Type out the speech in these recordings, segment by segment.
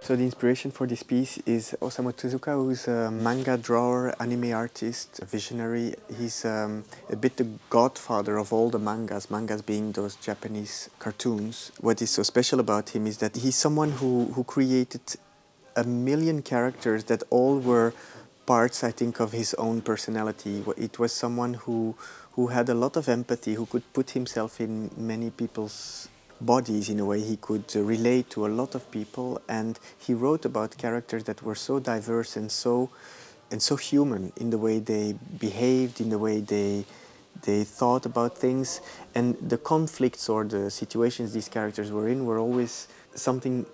So the inspiration for this piece is Osamu Tezuka, who's a manga drawer, anime artist, visionary. He's a bit the godfather of all the mangas being those Japanese cartoons. What is so special about him is that he's someone who created a million characters that all were parts, I think, of his own personality. It was someone who had a lot of empathy, who could put himself in many people's bodies in a way. He could relate to a lot of people, and he wrote about characters that were so diverse and so human in the way they behaved, in the way they thought about things, and the conflicts or the situations these characters were in were always something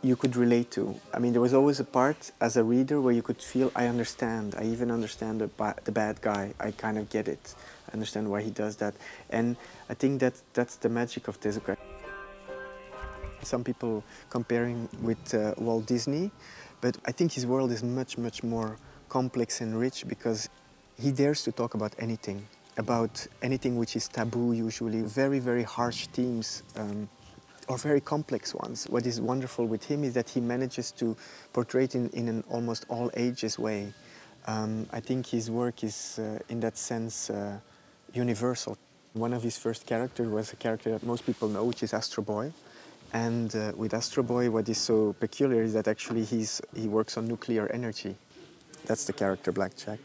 you could relate to. I mean, there was always a part as a reader where you could feel, I understand, I even understand the bad guy, I kind of get it, I understand why he does that. And I think that's the magic of Tezuka. Some people comparing with Walt Disney, but I think his world is much, much more complex and rich because he dares to talk about anything which is taboo usually, very, very harsh themes, or very complex ones. What is wonderful with him is that he manages to portray it in an almost all ages way. I think his work is, in that sense, universal. One of his first characters was a character that most people know, which is Astro Boy. And with Astro Boy, what is so peculiar is that actually he works on nuclear energy. That's the character Blackjack.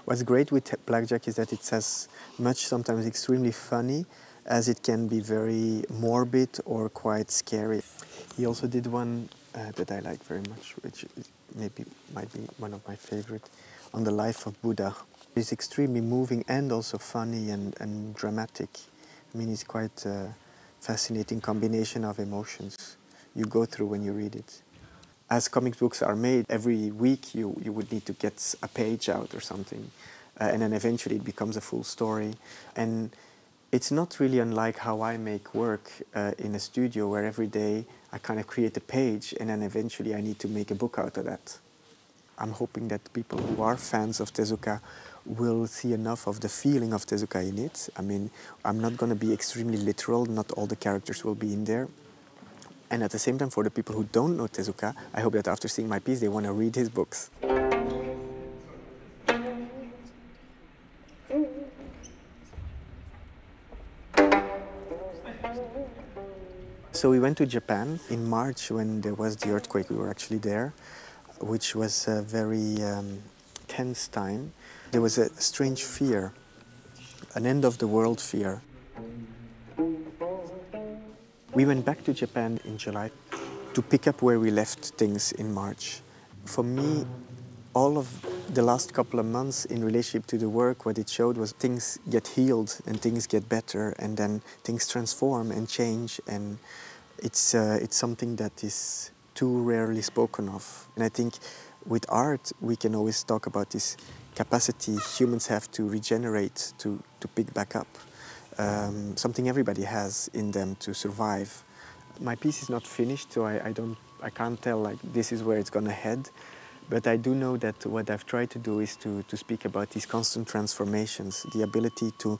What's great with Blackjack is that it's as much sometimes extremely funny as it can be very morbid or quite scary. He also did one that I like very much, which might be one of my favorite, on the life of Buddha. It's extremely moving and also funny and dramatic. I mean, it's quite a fascinating combination of emotions you go through when you read it. As comic books are made, every week you would need to get a page out or something, and then eventually it becomes a full story. And it's not really unlike how I make work in a studio, where every day I kind of create a page and then eventually I need to make a book out of that. I'm hoping that people who are fans of Tezuka will see enough of the feeling of Tezuka in it. I mean, I'm not going to be extremely literal, not all the characters will be in there. And at the same time, for the people who don't know Tezuka, I hope that after seeing my piece, they want to read his books. So we went to Japan in March when there was the earthquake. We were actually there, which was a very tense time. There was a strange fear, an end of the world fear. We went back to Japan in July to pick up where we left things in March. For me, all of the last couple of months in relationship to the work, what it showed was things get healed and things get better, and then things transform and change, and it's something that is too rarely spoken of. And I think with art, we can always talk about this capacity humans have to regenerate, to pick back up. Something everybody has in them to survive. My piece is not finished, so I can't tell like this is where it's gonna head. But I do know that what I've tried to do is to speak about these constant transformations, the ability to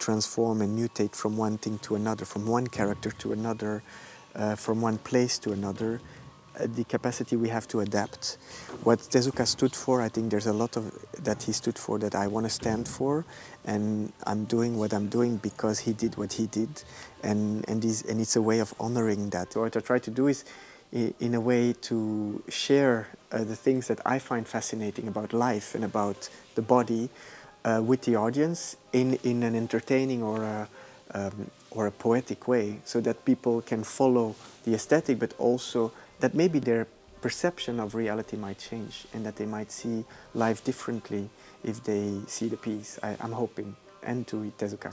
transform and mutate from one thing to another, from one character to another, from one place to another, the capacity we have to adapt. What Tezuka stood for, I think there's a lot of that he stood for that I want to stand for, and I'm doing what I'm doing because he did what he did, and it's a way of honoring that. So what I try to do is, in a way, to share the things that I find fascinating about life and about the body with the audience in an entertaining or a poetic way, so that people can follow the aesthetic, but also that maybe their perception of reality might change and that they might see life differently if they see the piece. I'm hoping, and to read Tezuka.